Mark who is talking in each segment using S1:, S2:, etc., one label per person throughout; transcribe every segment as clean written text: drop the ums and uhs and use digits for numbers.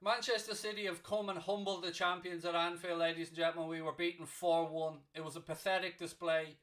S1: Manchester City have come and humbled the champions at Anfield, ladies and gentlemen. We were beaten 4-1. It was a pathetic display,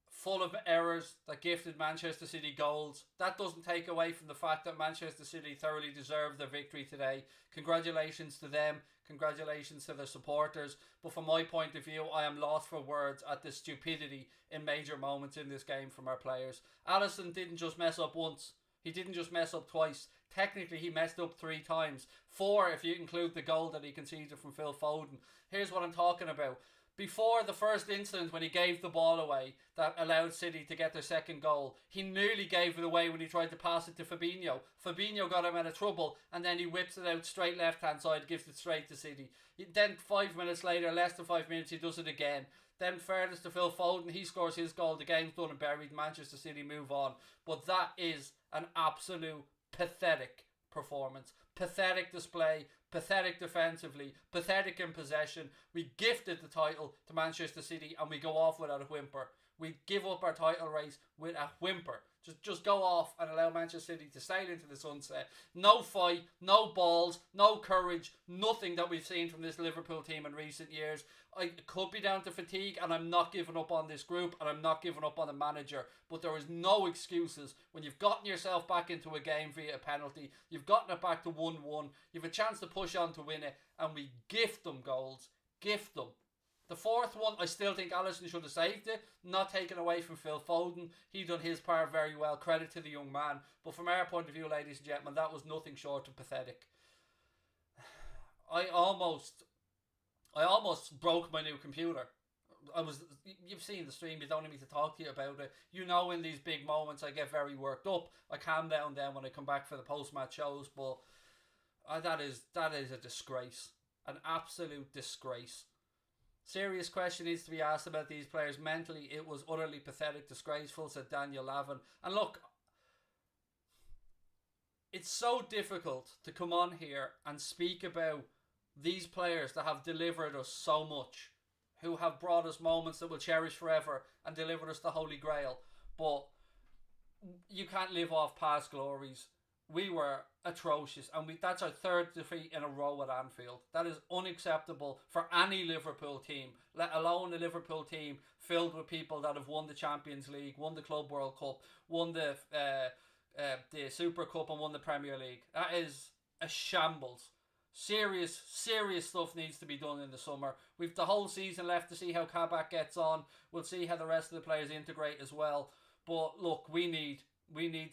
S1: full of errors that gifted Manchester City goals. That doesn't take away from the fact that Manchester City thoroughly deserved their victory today. Congratulations to them. Congratulations to their supporters. But from my point of view, I am lost for words at the stupidity in major moments in this game from our players. Alisson didn't just mess up once. He didn't just mess up twice. Technically, he messed up 3 times. 4 if you include the goal that he conceded from Phil Foden. Here's what I'm talking about. Before the first incident when he gave the ball away that allowed City to get their second goal, he nearly gave it away when he tried to pass it to Fabinho. Fabinho got him out of trouble and then he whips it out straight left hand side, gives it straight to City. Then 5 minutes later, less than 5 minutes, he does it again. Then fairness to Phil Foden, he scores his goal, the game's done and buried, Manchester City move on. But that is an absolute pathetic performance. Pathetic display, pathetic defensively, pathetic in possession. We gifted the title to Manchester City and we go off without a whimper. We give up our title race with a whimper. Just go off and allow Manchester City to sail into the sunset. No fight, no balls, no courage, nothing that we've seen from this Liverpool team in recent years. It could be down to fatigue, and I'm not giving up on this group and I'm not giving up on the manager, but there is no excuses when you've gotten yourself back into a game via a penalty, you've gotten it back to 1-1, you've a chance to push on to win it, and we gift them goals. Gift them. The fourth one, I still think Alisson should have saved it. Not taken away from Phil Foden. He done his part very well. Credit to the young man. But from our point of view, ladies and gentlemen, that was nothing short of pathetic. I almost broke my new computer. You've seen the stream, you don't need me to talk to you about it. You know, in these big moments I get very worked up. I calm down then when I come back for the post-match shows, but that is a disgrace. An absolute disgrace. Serious question needs to be asked about these players. Mentally, it was utterly pathetic, disgraceful, said Daniel Lavin. And look, it's so difficult to come on here and speak about these players that have delivered us so much, who have brought us moments that we'll cherish forever and delivered us the Holy Grail. But you can't live off past glories. We were atrocious, and that's our 3rd defeat in a row at Anfield. That is unacceptable for any Liverpool team, let alone a Liverpool team filled with people that have won the Champions League, won the Club World Cup, won the Super Cup and won the Premier League. That is a shambles. Serious stuff needs to be done in the summer. We've the whole season left to see how Kabak gets on. We'll see how the rest of the players integrate as well. But look, we need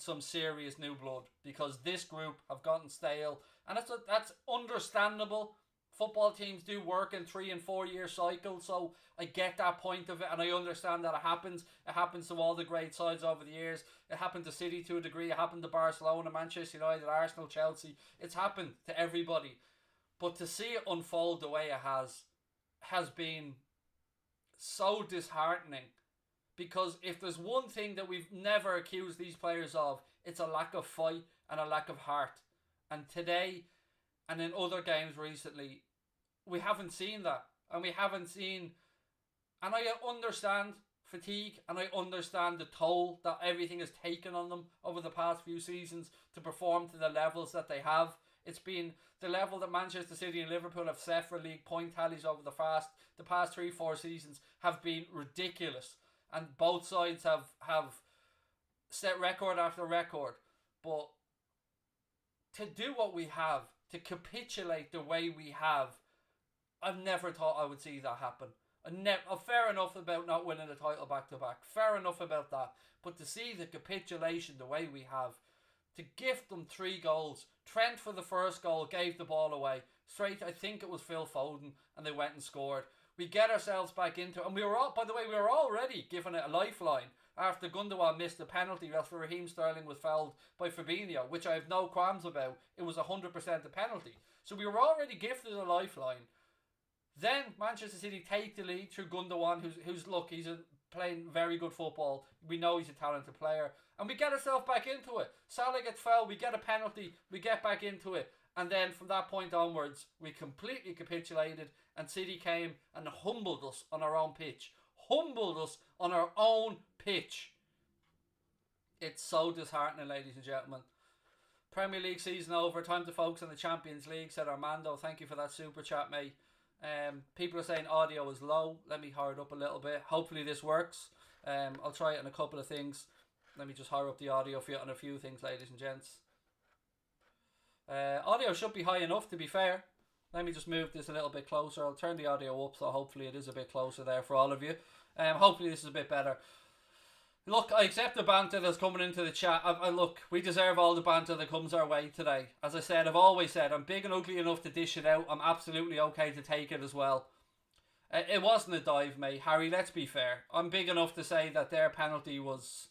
S1: some serious new blood, because this group have gotten stale, and that's understandable. Football teams do work in 3 and 4 year cycles, so I get that point of it, and I understand that it happens. It happens to all the great sides over the years. It happened to City to a degree. It happened to Barcelona, Manchester United, Arsenal, Chelsea. It's happened to everybody. But to see it unfold the way it has been so disheartening. Because if there's one thing that we've never accused these players of, it's a lack of fight and a lack of heart. And today, and in other games recently, we haven't seen that. And we haven't seen... And I understand fatigue, and I understand the toll that everything has taken on them over the past few seasons to perform to the levels that they have. It's been the level that Manchester City and Liverpool have set for league point tallies over the past 3-4 seasons have been ridiculous. And both sides have set record after record. But to do what we have, to capitulate the way we have, I've never thought I would see that happen. Fair enough about not winning the title back-to-back. Fair enough about that. But to see the capitulation the way we have, to gift them 3 goals. Trent for the first goal gave the ball away. Straight, I think it was Phil Foden, and they went and scored. We get ourselves back into it, and we were already given it a lifeline after Gundogan missed the penalty after Raheem Sterling was fouled by Fabinho, which I have no qualms about. It was 100% a penalty. So we were already gifted a lifeline. Then Manchester City take the lead through Gundogan, who's playing very good football. We know he's a talented player, and we get ourselves back into it. Salah gets fouled, we get a penalty, we get back into it. And then from that point onwards, we completely capitulated, and City came and humbled us on our own pitch. Humbled us on our own pitch. It's so disheartening, ladies and gentlemen. Premier League season over. Time to focus on the Champions League, said Armando. Thank you for that super chat, mate. People are saying audio is low. Let me hire it up a little bit. Hopefully this works. I'll try it on a couple of things. Let me just hire up the audio for you on a few things, ladies and gents. Audio should be high enough, to be fair. Let me just move this a little bit closer. I'll turn the audio up, so hopefully it is a bit closer there for all of you. Hopefully this is a bit better. Look, I accept the banter that's coming into the chat. Look, we deserve all the banter that comes our way today. As I said, I've always said, I'm big and ugly enough to dish it out. I'm absolutely okay to take it as well. It wasn't a dive, mate. Harry, let's be fair. I'm big enough to say that their penalty was...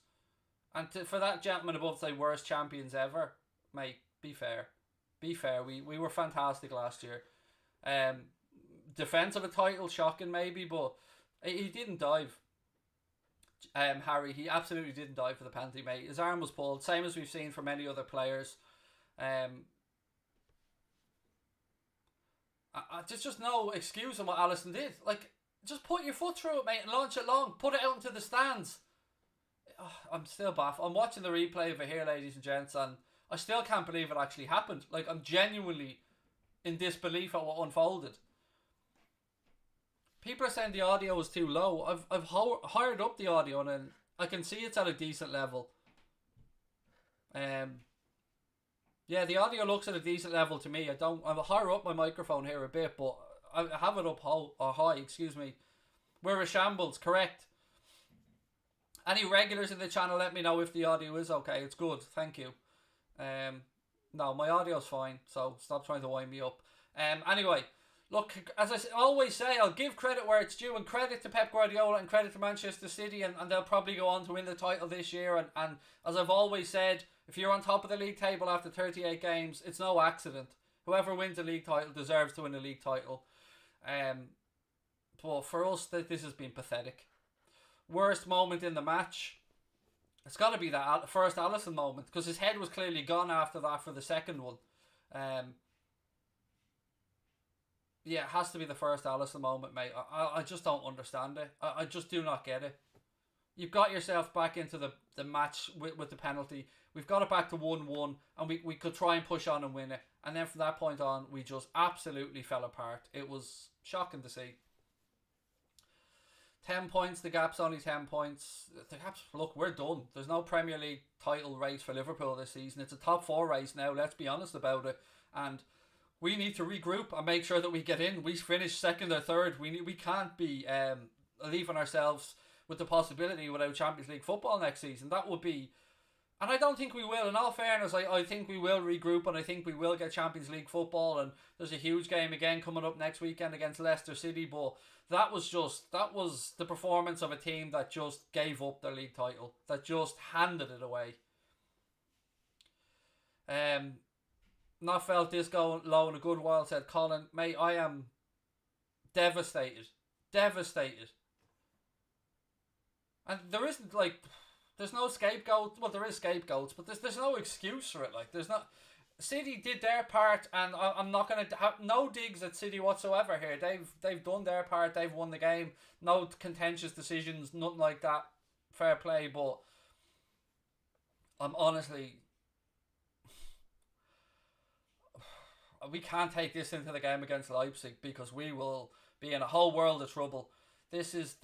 S1: And for that gentleman above to say worst champions ever, mate, be fair. Be fair. We were fantastic last year. Defense of a title, shocking maybe, but he didn't dive. Harry, he absolutely didn't dive for the penalty, mate. His arm was pulled, same as we've seen from many other players. There's just no excuse on what Alisson did. Like, just put your foot through it, mate, and launch it long. Put it out into the stands. I'm still baffled. I'm watching the replay of it here, ladies and gents, and I still can't believe it actually happened. Like, I'm genuinely in disbelief at what unfolded. People are saying the audio is too low. I've hired up the audio and I can see it's at a decent level. Yeah, the audio looks at a decent level to me. I'll hire up my microphone here a bit, but I have it up high, excuse me. We're a shambles, correct. Any regulars in the channel, let me know if the audio is okay. It's good, thank you. No, my audio's fine, so stop trying to wind me up. Anyway, look, as I always say, I'll give credit where it's due, and credit to Pep Guardiola and credit to Manchester City, and they'll probably go on to win the title this year. And as I've always said, if you're on top of the league table after 38 games, it's no accident. Whoever wins the league title deserves to win the league title. But for us, this has been pathetic. Worst moment in the match, it's got to be that first Alisson moment, because his head was clearly gone after that for the second one. Yeah, it has to be the first Alisson moment, mate. I just don't understand it. I just do not get it. You've got yourself back into the match with the penalty. We've got it back to 1-1, and we could try and push on and win it. And then from that point on, we just absolutely fell apart. It was shocking to see. 10 points, the gap's only 10 points. The gap's, look, we're done. There's no Premier League title race for Liverpool this season. It's a top 4 race now, let's be honest about it. And we need to regroup and make sure that we get in. We finish second or third. We can't be leaving ourselves with the possibility without Champions League football next season. That would be... And I don't think we will. In all fairness, I think we will regroup, and I think we will get Champions League football. And there's a huge game again coming up next weekend against Leicester City. But that was the performance of a team that just gave up their league title, that just handed it away. Not felt this going low in a good while, said Colin. Mate, I am devastated. Devastated. And there isn't, like... There's no scapegoat. Well, there is scapegoats, but there's no excuse for it. Like, there's not... City did their part, and I'm not going to have no digs at City whatsoever here. They've done their part. They've won the game. No contentious decisions, nothing like that. Fair play, but I'm honestly... We can't take this into the game against Leipzig, because we will be in a whole world of trouble. This is...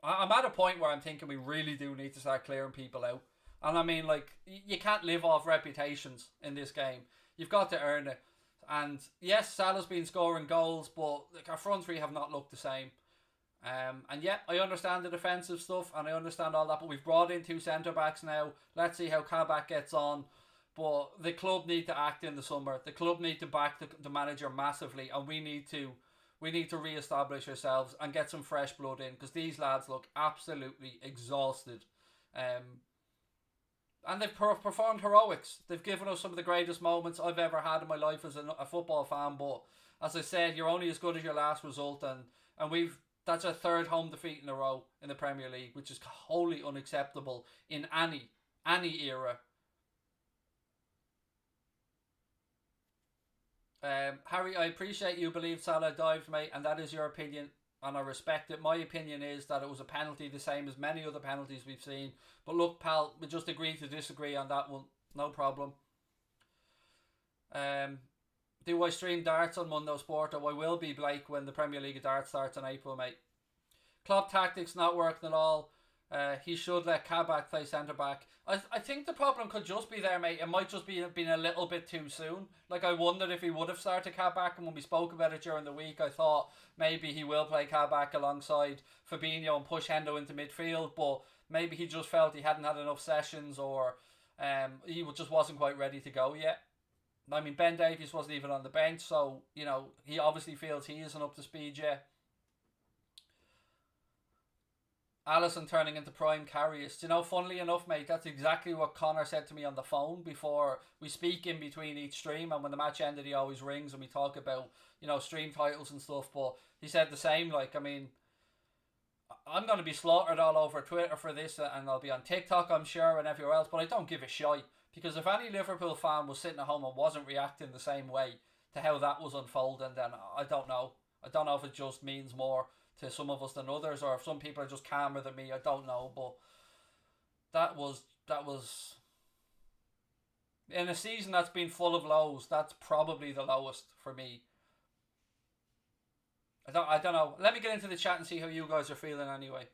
S1: I'm at a point where I'm thinking we really do need to start clearing people out. And I mean, like, you can't live off reputations in this game. You've got to earn it. And yes, Salah's been scoring goals, but like, our front three have not looked the same. And yeah, I understand the defensive stuff, and I understand all that, but we've brought in 2 centre-backs now. Let's see how Kabak gets on. But the club need to act in the summer. The club need to back the manager massively, and we need to re-establish ourselves and get some fresh blood in, because these lads look absolutely exhausted. And they've performed heroics. They've given us some of the greatest moments I've ever had in my life as a football fan. But as I said, you're only as good as your last result, and that's our 3rd home defeat in a row in the Premier League, which is wholly unacceptable in any era. Harry, I appreciate you believe Salah dived, mate, and that is your opinion. and I respect it. My opinion is that it was a penalty, the same as many other penalties we've seen. But look, pal, we just agree to disagree on that one. No problem. Do I stream darts on Mundo Sport? I will be, Blake, when the Premier League of Darts starts in April, mate. Club tactics not working at all. He should let Kabak play centre back. I think the problem could just be there, mate. It might just be been a little bit too soon. Like, I wondered if he would have started Kabak, and when we spoke about it during the week, I thought maybe he will play Kabak alongside Fabinho and push Hendo into midfield, but maybe he just felt he hadn't had enough sessions, or he just wasn't quite ready to go yet. I mean, Ben Davies wasn't even on the bench, so, you know, he obviously feels he isn't up to speed yet. Allison turning into prime Karius. You know, funnily enough, mate, that's exactly what Connor said to me on the phone before we speak in between each stream, and when the match ended he always rings and we talk about, you know, stream titles and stuff, but he said the same. Like, I mean, I'm going to be slaughtered all over Twitter for this, and I'll be on TikTok, I'm sure, and everywhere else, but I don't give a shite, because if any Liverpool fan was sitting at home and wasn't reacting the same way to how that was unfolding, then I don't know. I don't know if it just means more to some of us than others, or if some people are just calmer than me. I don't know, but that was in a season that's been full of lows, that's probably the lowest for me. I don't know. Let me get into the chat and see how you guys are feeling anyway.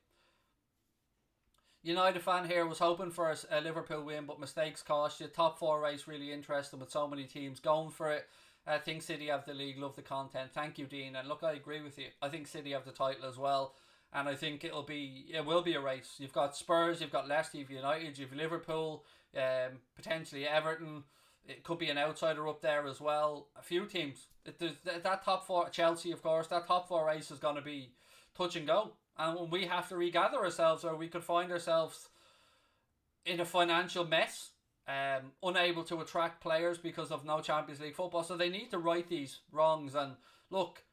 S1: United fan here was hoping for a Liverpool win, but mistakes cost you. Top 4 race really interesting with so many teams going for it. I think City have the league, love the content. Thank you, Dean. And look, I agree with you. I think City have the title as well. And I think it will be a race. You've got Spurs, you've got Leicester, you've United, you've Liverpool, potentially Everton. It could be an outsider up there as well. A few teams. That top 4, Chelsea, of course, that top 4 race is going to be touch and go. And we have to regather ourselves, or we could find ourselves in a financial mess. Unable to attract players because of no Champions League football, so they need to right these wrongs. And look,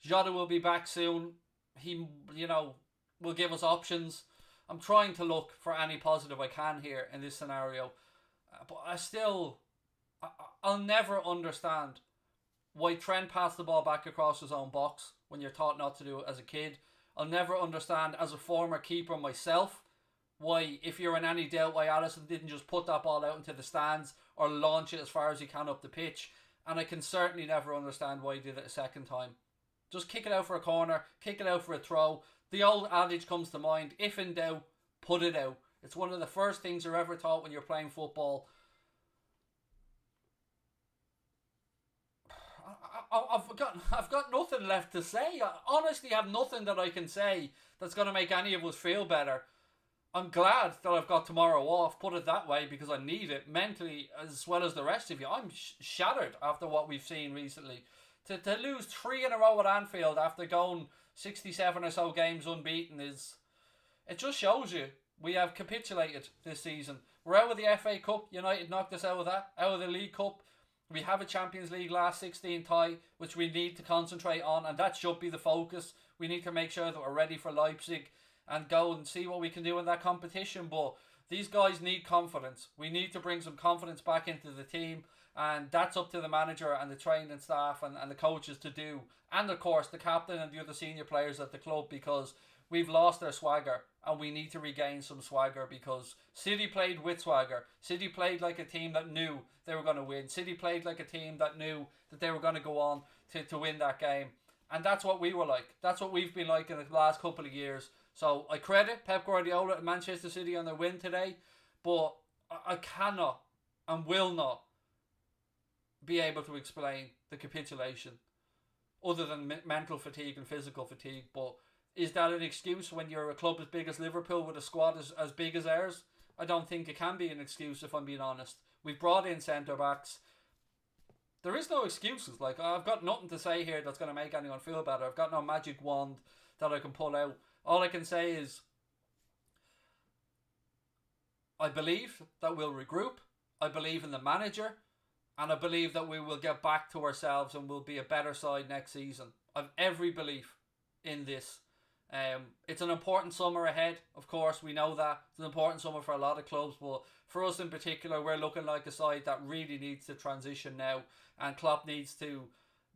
S1: Jota will be back soon. He, you know, will give us options. I'm trying to look for any positive I can here in this scenario, but I'll never understand why Trent passed the ball back across his own box when you're taught not to do it as a kid. I'll never understand, as a former keeper myself, why, if you're in any doubt, why Alisson didn't just put that ball out into the stands or launch it as far as he can up the pitch. And I can certainly never understand why he did it a second time. Just kick it out for a corner, kick it out for a throw. The old adage comes to mind, if in doubt, put it out. It's one of the first things you're ever taught when you're playing football. I've got nothing left to say. I honestly have nothing that I can say that's going to make any of us feel better. I'm glad that I've got tomorrow off, put it that way, because I need it mentally as well as the rest of you. I'm shattered after what we've seen recently. To lose 3 in a row at Anfield after going 67 or so games unbeaten it just shows you we have capitulated this season. We're out of the FA Cup. United knocked us out of that. Out of the League Cup. We have a Champions League last 16 tie, which we need to concentrate on, and that should be the focus. We need to make sure that we're ready for Leipzig and go and see what we can do in that competition. But these guys need confidence. We need to bring some confidence back into the team, and that's up to the manager and the training staff and the coaches to do, and of course the captain and the other senior players at the club, because we've lost our swagger and we need to regain some swagger, because City played with swagger. City played like a team that knew they were going to win. City played like a team that knew that they were going to go on to win that game, and that's what we were like. That's what we've been like in the last couple of years. So I credit Pep Guardiola and Manchester City on their win today, but I cannot and will not be able to explain the capitulation other than mental fatigue and physical fatigue. But is that an excuse when you're a club as big as Liverpool with a squad as big as ours? I don't think it can be an excuse, if I'm being honest. We've brought in centre-backs. There is no excuses. Like, I've got nothing to say here that's going to make anyone feel better. I've got no magic wand that I can pull out. All I can say is I believe that we'll regroup. I believe in the manager. And I believe that we will get back to ourselves and we'll be a better side next season. I've every belief in this. It's an important summer ahead, of course, we know that. It's an important summer for a lot of clubs, but for us in particular, we're looking like a side that really needs to transition now, and Klopp needs to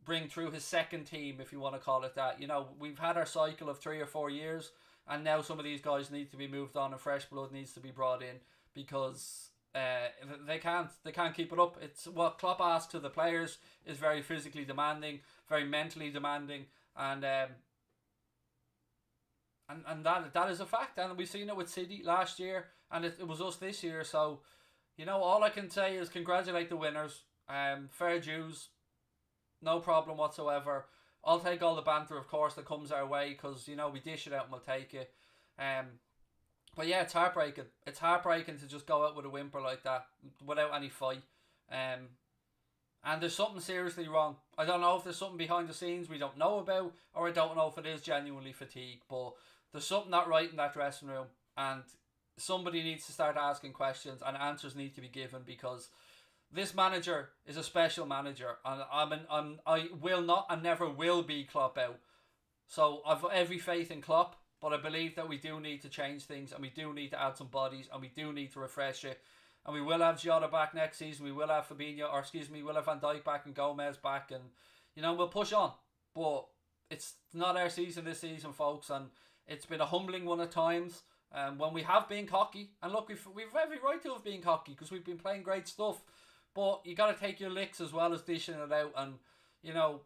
S1: bring through his second team, if you want to call it that. You know, we've had our cycle of 3 or 4 years, and now some of these guys need to be moved on, and fresh blood needs to be brought in, because they can't keep it up. It's what Klopp asks of the players is very physically demanding, very mentally demanding, and that is a fact. And we've seen it with City last year, and it was us this year. So, you know, all I can say is congratulate the winners. Fair dues, no problem whatsoever. I'll take all the banter, of course, that comes our way, because, you know, we dish it out and we'll take it. But yeah, it's heartbreaking. It's heartbreaking to just go out with a whimper like that without any fight. And there's something seriously wrong. I don't know if there's something behind the scenes we don't know about, or I don't know if it is genuinely fatigue, but there's something not right in that dressing room, and somebody needs to start asking questions, and answers need to be given, because this manager is a special manager, and I will not and never will be Klopp out. So I've every faith in Klopp, but I believe that we do need to change things, and we do need to add some bodies, and we do need to refresh it. And we will have Jota back next season. We will have we'll have Van Dijk back and Gomez back, and, you know, we'll push on. But it's not our season this season, folks, and it's been a humbling one at times. When we have been cocky, and look, we've every right to have been cocky, because we've been playing great stuff. But you got to take your licks as well as dishing it out, and, you know,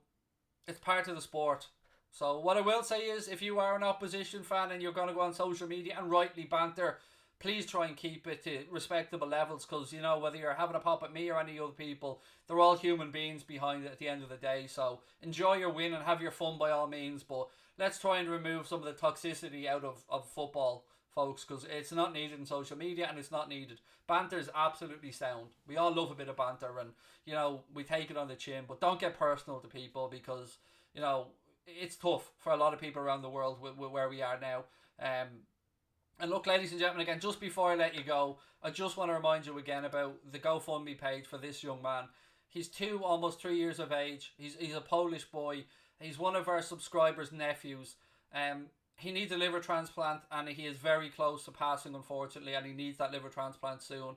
S1: it's part of the sport. So what I will say is, if you are an opposition fan and you're going to go on social media and rightly banter, please try and keep it to respectable levels, because, you know, whether you're having a pop at me or any other people, they're all human beings behind it at the end of the day. So enjoy your win and have your fun by all means, but let's try and remove some of the toxicity out of football, folks, because it's not needed in social media, and it's not needed. Banter is absolutely sound. We all love a bit of banter, and, you know, we take it on the chin, but don't get personal to people, because, you know, it's tough for a lot of people around the world where we are now. And look, ladies and gentlemen, again, just before I let you go, I just want to remind you again about the GoFundMe page for this young man. He's almost 3 years of age. He's a Polish boy. He's one of our subscribers' nephews. He needs a liver transplant, and he is very close to passing, unfortunately, and he needs that liver transplant soon.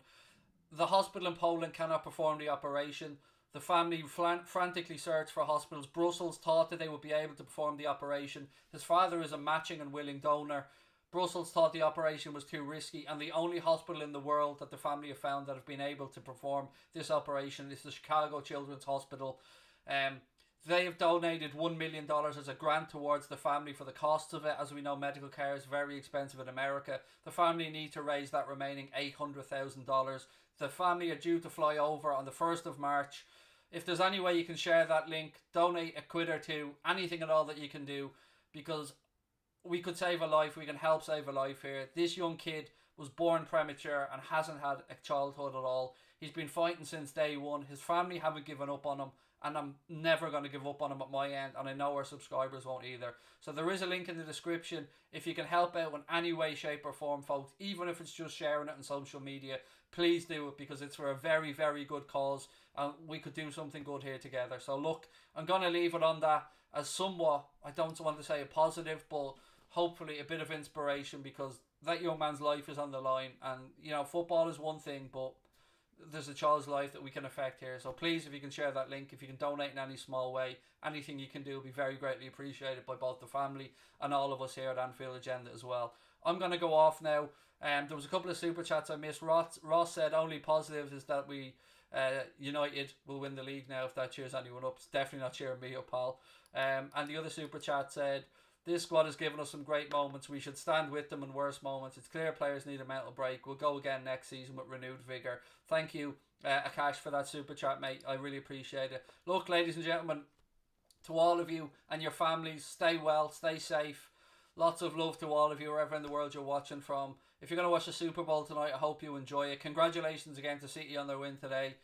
S1: The hospital in Poland cannot perform the operation. The family frantically searched for hospitals. Brussels thought that they would be able to perform the operation. His father is a matching and willing donor. Brussels thought the operation was too risky, and the only hospital in the world that the family have found that have been able to perform this operation is the Chicago Children's Hospital. They have donated $1 million as a grant towards the family for the costs of it. As we know, medical care is very expensive in America. The family need to raise that remaining $800,000. The family are due to fly over on the 1st of March. If there's any way you can share that link, donate a quid or two, anything at all that you can do, because we could save a life. We can help save a life here. This young kid was born premature and hasn't had a childhood at all. He's been fighting since day one. His family haven't given up on him, and I'm never going to give up on him at my end, and I know our subscribers won't either. So there is a link in the description. If you can help out in any way, shape or form, folks, even if it's just sharing it on social media, please do it, because it's for a very, very good cause, and we could do something good here together. So look, I'm going to leave it on that as somewhat, I don't want to say a positive, but hopefully a bit of inspiration, because that young man's life is on the line. And, you know, football is one thing, but there's a child's life that we can affect here. So please, if you can share that link, if you can donate in any small way, anything you can do will be very greatly appreciated by both the family and all of us here at Anfield Agenda as well. I'm going to go off now. There was a couple of super chats I missed. Ross said only positives is that we United will win the league now, if that cheers anyone up. It's definitely not cheering me up, pal. And the other super chat said, this squad has given us some great moments. We should stand with them in worse moments. It's clear players need a mental break. We'll go again next season with renewed vigour. Thank you, Akash, for that super chat, mate. I really appreciate it. Look, ladies and gentlemen, to all of you and your families, stay well, stay safe. Lots of love to all of you, wherever in the world you're watching from. If you're going to watch the Super Bowl tonight, I hope you enjoy it. Congratulations again to City on their win today.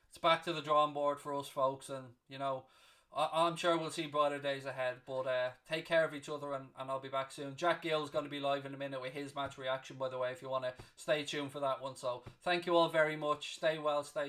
S1: It's back to the drawing board for us, folks, and, you know, I'm sure we'll see brighter days ahead, but take care of each other, and I'll be back soon. Jack Gill's going to be live in a minute with his match reaction, by the way, if you want to stay tuned for that one. So thank you all very much. Stay well, stay